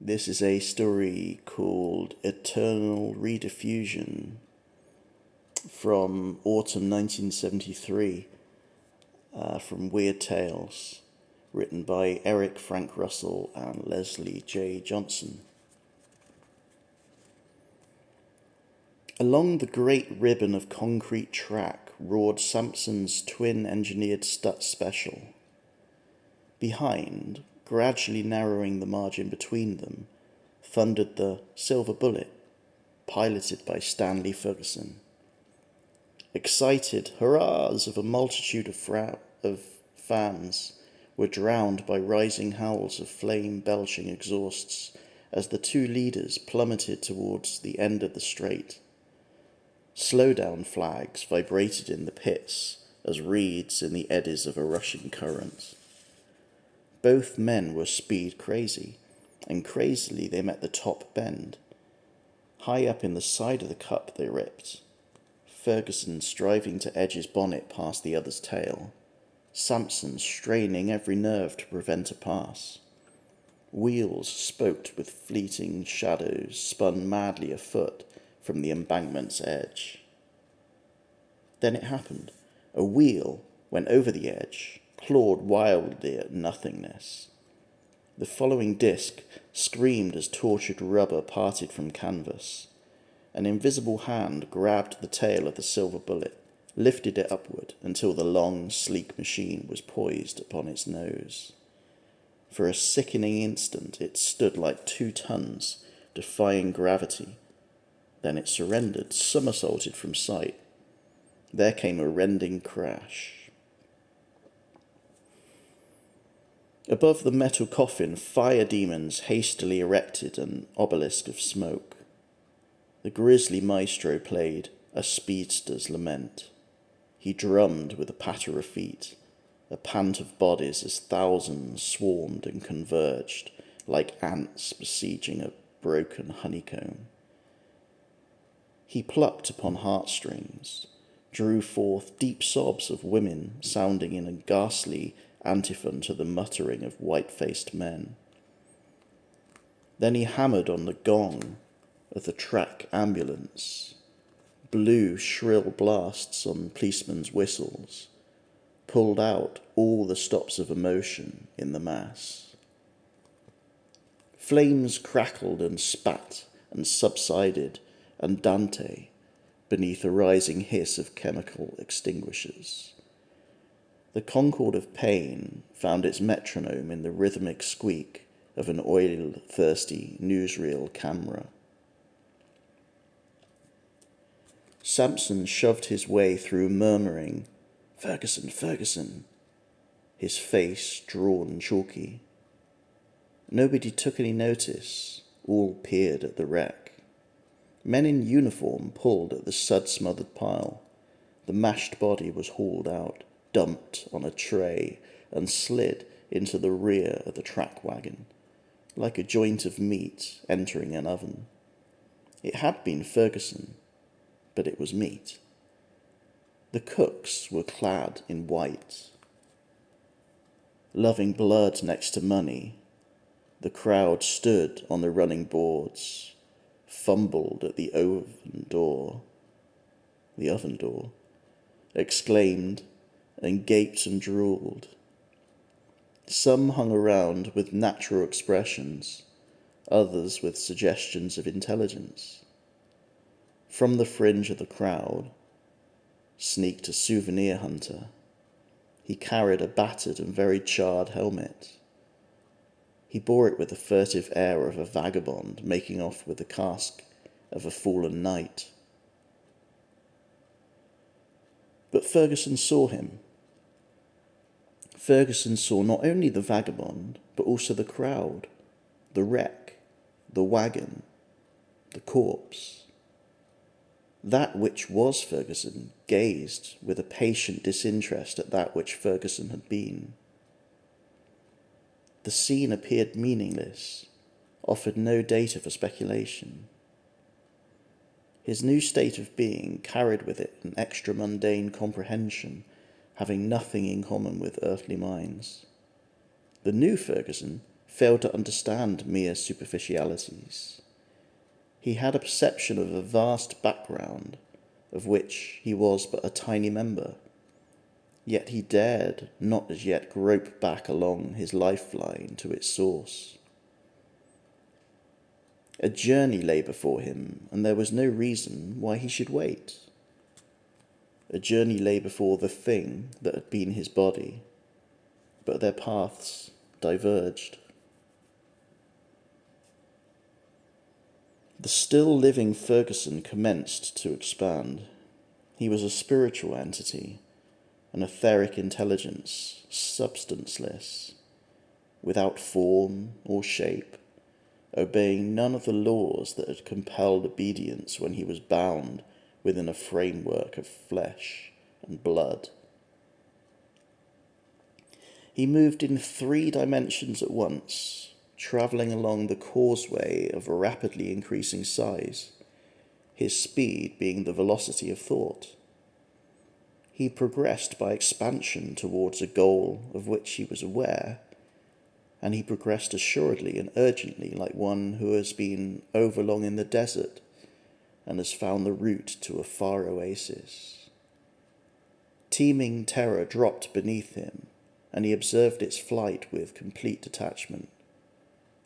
This is a story called Eternal Rediffusion from autumn 1973 from Weird Tales, written by Eric Frank Russell and Leslie J. Johnson. Along the great ribbon of concrete track roared Sampson's twin-engineered Stutz Special. Behind, gradually narrowing the margin between them, thundered the Silver Bullet, piloted by Stanley Ferguson. Excited hurrahs of a multitude of fans were drowned by rising howls of flame-belching exhausts as the two leaders plummeted towards the end of the straight. Slowdown flags vibrated in the pits as reeds in the eddies of a rushing current. Both men were speed crazy, and crazily they met the top bend. High up in the side of the cup they ripped, Ferguson striving to edge his bonnet past the other's tail, Sampson straining every nerve to prevent a pass. Wheels spoked with fleeting shadows spun madly afoot from the embankment's edge. Then it happened. A wheel went over the edge, clawed wildly at nothingness. The following disc screamed as tortured rubber parted from canvas. An invisible hand grabbed the tail of the Silver Bullet, lifted it upward until the long, sleek machine was poised upon its nose. For a sickening instant it stood like 2 tons, defying gravity. Then it surrendered, somersaulted from sight. There came a rending crash. Above the metal coffin, fire demons hastily erected an obelisk of smoke. The grisly maestro played A Speedster's Lament. He drummed with a patter of feet, a pant of bodies as thousands swarmed and converged like ants besieging a broken honeycomb. He plucked upon heartstrings, drew forth deep sobs of women sounding in a ghastly antiphon to the muttering of white-faced men. Then he hammered on the gong of the track ambulance, blew shrill blasts on policemen's whistles, pulled out all the stops of emotion in the mass. Flames crackled and spat and subsided andante beneath a rising hiss of chemical extinguishers. The Concord of Pain found its metronome in the rhythmic squeak of an oil-thirsty newsreel camera. Sampson shoved his way through, murmuring, "Ferguson, Ferguson," his face drawn chalky. Nobody took any notice. All peered at the wreck. Men in uniform pulled at the sud-smothered pile. The mashed body was hauled out, dumped on a tray, and slid into the rear of the track wagon, like a joint of meat entering an oven. It had been Ferguson, but it was meat. The cooks were clad in white. Loving blood next to money, the crowd stood on the running boards, fumbled at the oven door, exclaimed, and gaped and drooled. Some hung around with natural expressions, others with suggestions of intelligence. From the fringe of the crowd sneaked a souvenir hunter. He carried a battered and very charred helmet. He bore it with the furtive air of a vagabond making off with the cask of a fallen knight. But Ferguson saw him. Ferguson saw not only the vagabond, but also the crowd, the wreck, the wagon, the corpse. That which was Ferguson gazed with a patient disinterest at that which Ferguson had been. The scene appeared meaningless, offered no data for speculation. His new state of being carried with it an extra-mundane comprehension, having nothing in common with earthly minds. The new Ferguson failed to understand mere superficialities. He had a perception of a vast background, of which he was but a tiny member, yet he dared not as yet grope back along his lifeline to its source. A journey lay before him, and there was no reason why he should wait. A journey lay before the thing that had been his body, but their paths diverged. The still living Ferguson commenced to expand. He was a spiritual entity, an etheric intelligence, substanceless, without form or shape, obeying none of the laws that had compelled obedience when he was bound within a framework of flesh and blood. He moved in 3 dimensions at once, travelling along the causeway of a rapidly increasing size, his speed being the velocity of thought. He progressed by expansion towards a goal of which he was aware, and he progressed assuredly and urgently like one who has been overlong in the desert and has found the route to a far oasis. Teeming terror dropped beneath him, and he observed its flight with complete detachment.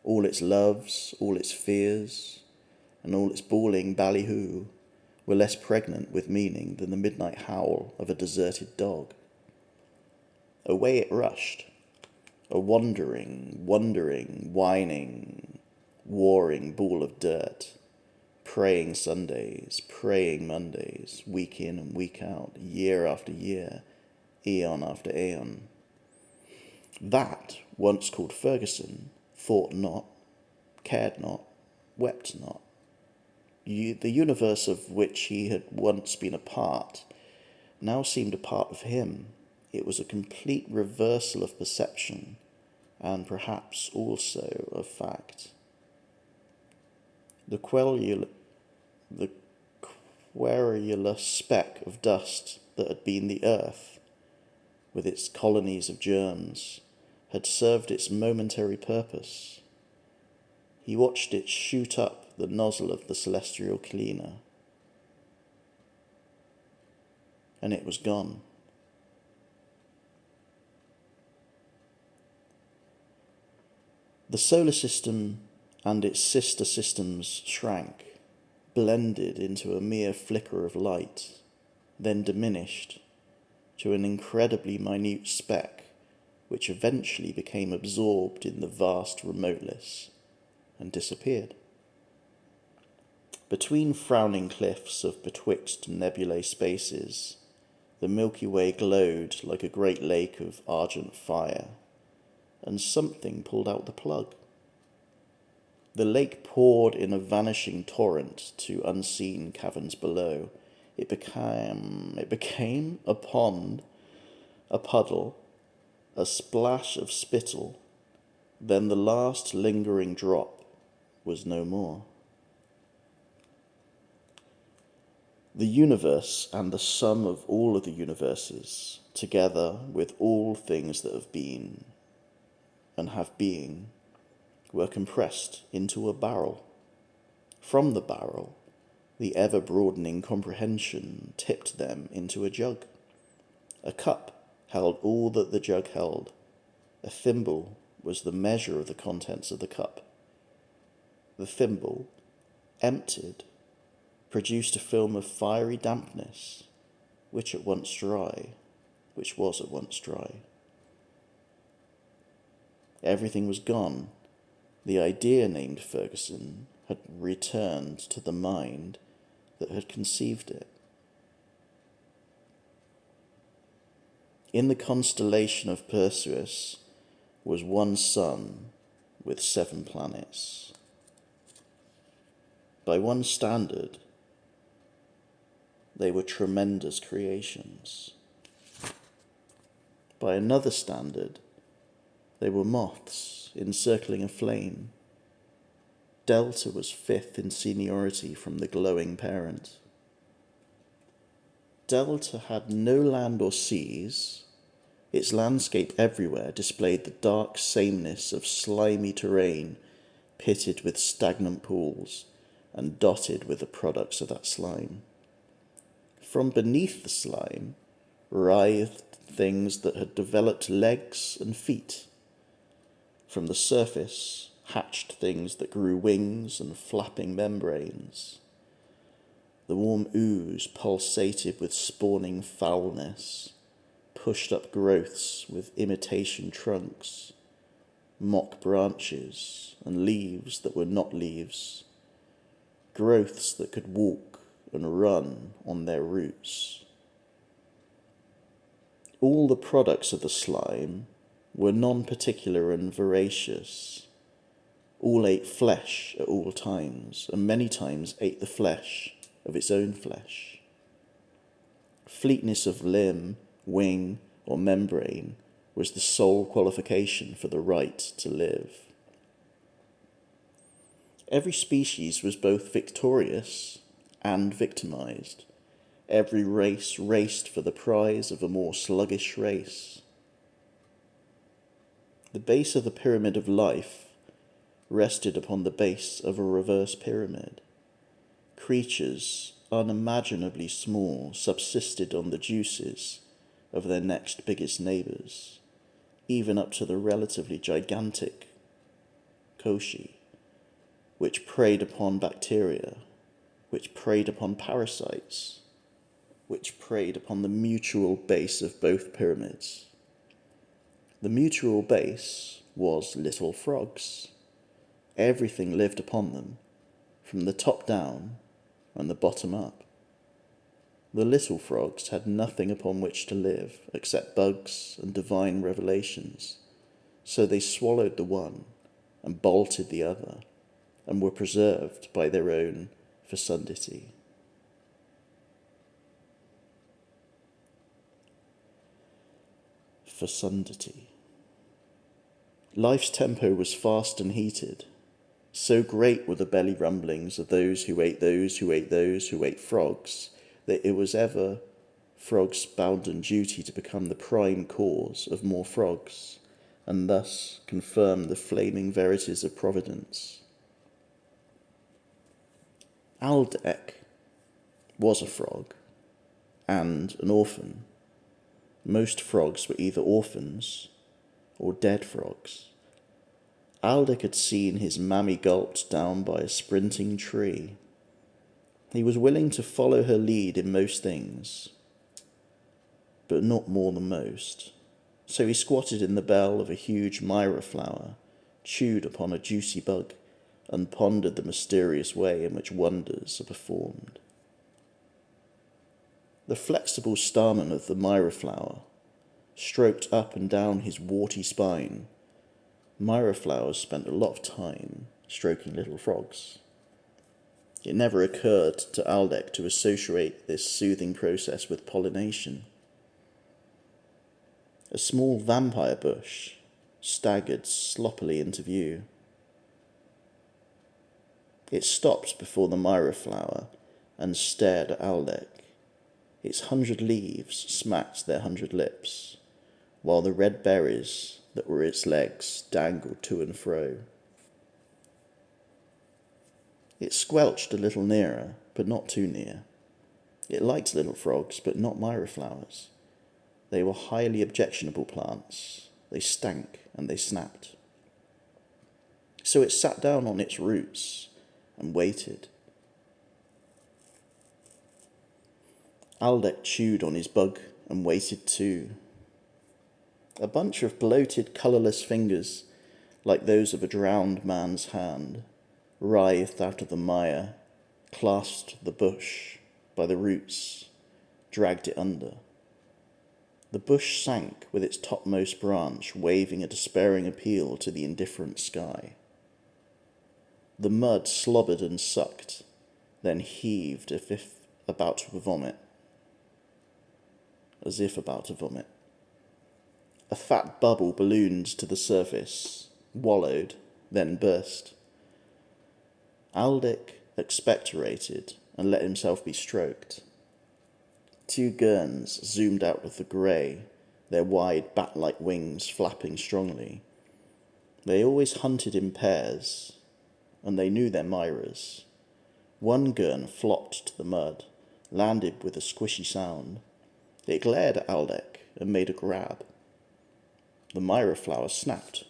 All its loves, all its fears, and all its bawling ballyhoo were less pregnant with meaning than the midnight howl of a deserted dog. Away it rushed, a wandering, whining, warring ball of dirt, praying Sundays, praying Mondays, week in and week out, year after year, eon after aeon. That, once called Ferguson, thought not, cared not, wept not. The universe of which he had once been a part now seemed a part of him. It was a complete reversal of perception, and perhaps also of fact. The querulous speck of dust that had been the earth, with its colonies of germs, had served its momentary purpose. He watched it shoot up the nozzle of the celestial cleaner, and it was gone. The solar system and its sister systems shrank, blended into a mere flicker of light, then diminished to an incredibly minute speck which eventually became absorbed in the vast remoteness and disappeared. Between frowning cliffs of betwixt nebulae spaces, the Milky Way glowed like a great lake of argent fire, and something pulled out the plug. The lake poured in a vanishing torrent to unseen caverns below. It became a pond, a puddle, a splash of spittle. Then the last lingering drop was no more. The universe and the sum of all of the universes, together with all things that have been and have being, were compressed into a barrel. From the barrel, the ever-broadening comprehension tipped them into a jug. A cup held all that the jug held. A thimble was the measure of the contents of the cup. The thimble, emptied, produced a film of fiery dampness, which was at once dry. Everything was gone. The idea named Ferguson had returned to the mind that had conceived it. In the constellation of Perseus was one sun with 7 planets. By one standard, they were tremendous creations. By another standard, they were moths encircling a flame. Delta was 5th in seniority from the glowing parent. Delta had no land or seas, Its landscape everywhere displayed the dark sameness of slimy terrain pitted with stagnant pools and dotted with the products of that slime. From beneath the slime writhed things that had developed legs and feet. From the surface hatched things that grew wings and flapping membranes. The warm ooze pulsated with spawning foulness, pushed up growths with imitation trunks, mock branches and leaves that were not leaves, growths that could walk and run on their roots. All the products of the slime were non-particular and voracious. All ate flesh at all times, and many times ate the flesh of its own flesh. Fleetness of limb, wing, or membrane was the sole qualification for the right to live. Every species was both victorious and victimized. Every race raced for the prize of a more sluggish race. The base of the pyramid of life rested upon the base of a reverse pyramid. Creatures unimaginably small subsisted on the juices of their next biggest neighbours, even up to the relatively gigantic koshi, which preyed upon bacteria, which preyed upon parasites, which preyed upon the mutual base of both pyramids. The mutual base was little frogs. Everything lived upon them, from the top down and the bottom up. The little frogs had nothing upon which to live except bugs and divine revelations, so they swallowed the one and bolted the other, and were preserved by their own fecundity. Fecundity. Life's tempo was fast and heated. So great were the belly rumblings of those who ate those who ate those who ate frogs, that it was ever frogs' bounden duty to become the prime cause of more frogs, and thus confirm the flaming verities of providence. Aldec was a frog, and an orphan. Most frogs were either orphans or dead frogs. Aldec had seen his mammy gulped down by a sprinting tree. He was willing to follow her lead in most things, but not more than most. So he squatted in the bell of a huge myra flower, chewed upon a juicy bug, and pondered the mysterious way in which wonders are performed. The flexible stamen of the myra flower stroked up and down his warty spine. Myra flowers spent a lot of time stroking little frogs. It never occurred to Aldec to associate this soothing process with pollination. A small vampire bush staggered sloppily into view. It stopped before the myra flower and stared at Aldec. Its 100 leaves smacked their 100 lips, while the red berries that were its legs dangled to and fro. It squelched a little nearer, but not too near. It liked little frogs, but not myra flowers. They were highly objectionable plants. They stank and they snapped. So it sat down on its roots and waited. Aldec chewed on his bug and waited too. A bunch of bloated, colourless fingers, like those of a drowned man's hand, writhed out of the mire, clasped the bush by the roots, dragged it under. The bush sank with its topmost branch waving a despairing appeal to the indifferent sky. The mud slobbered and sucked, then heaved as if about to vomit. A fat bubble ballooned to the surface, wallowed, then burst. Aldec expectorated and let himself be stroked. 2 gurns zoomed out of the grey their wide bat-like wings flapping strongly. They always hunted in pairs, and they knew their Myras. One gurn flopped to the mud, landed with a squishy sound. It glared at Aldec and made a grab. The Myra flower snapped.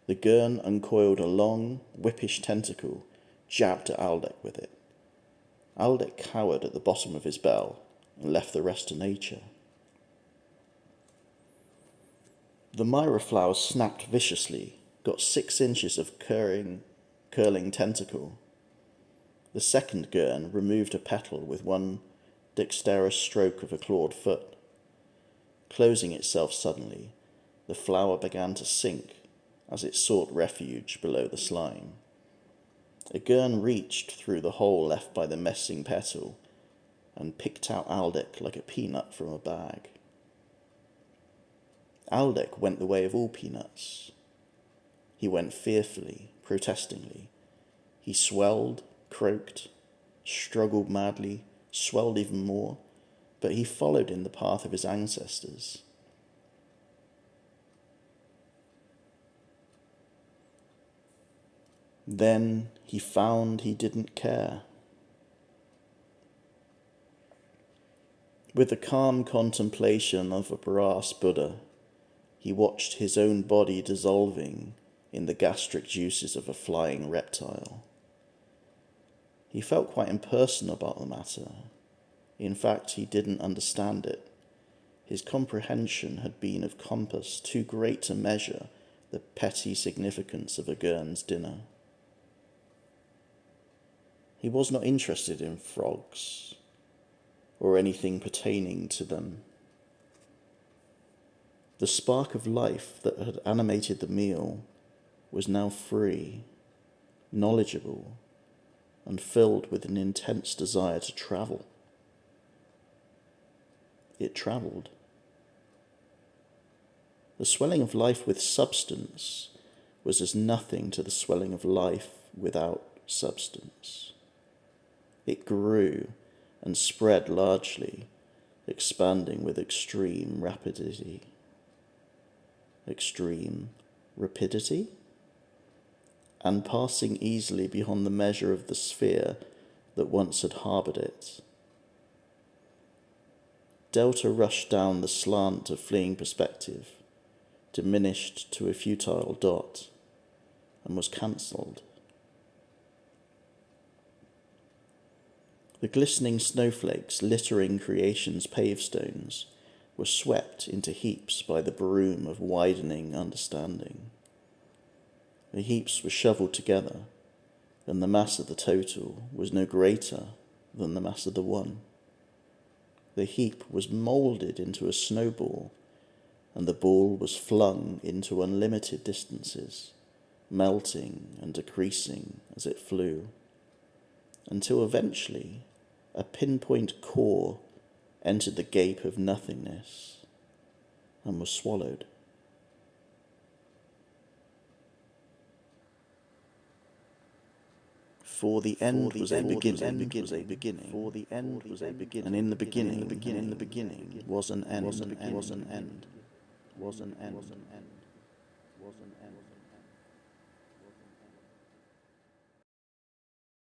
The gurn uncoiled a long, whippish tentacle, jabbed at Aldec with it. Aldec cowered at the bottom of his bell and left the rest to nature. The Myra flower snapped viciously, got 6 inches of curling tentacle. The second gurn removed a petal with one dexterous stroke of a clawed foot. Closing itself suddenly, the flower began to sink as it sought refuge below the slime. A gurn reached through the hole left by the messing petal and picked out Aldec like a peanut from a bag. Aldec went the way of all peanuts. He went fearfully, protestingly. He swelled, croaked, struggled madly, swelled even more, but he followed in the path of his ancestors. Then he found he didn't care. With the calm contemplation of a brass Buddha, he watched his own body dissolving in the gastric juices of a flying reptile. He felt quite impersonal about the matter. In fact, he didn't understand it. His comprehension had been of compass too great to measure the petty significance of a Gurn's dinner. He was not interested in frogs or anything pertaining to them. The spark of life that had animated the meal was now free, knowledgeable, and filled with an intense desire to travel. It travelled. The swelling of life with substance was as nothing to the swelling of life without substance. It grew and spread largely, expanding with extreme rapidity. Extreme rapidity? And passing easily beyond the measure of the sphere that once had harboured it. Delta rushed down the slant of fleeing perspective, diminished to a futile dot, and was cancelled. The glistening snowflakes littering creation's pavestones were swept into heaps by the broom of widening understanding. The heaps were shovelled together, and the mass of the total was no greater than the mass of the one. The heap was moulded into a snowball, and the ball was flung into unlimited distances, melting and decreasing as it flew, until eventually a pinpoint core entered the gape of nothingness and was swallowed. For the end was a beginning, and in the beginning was an end.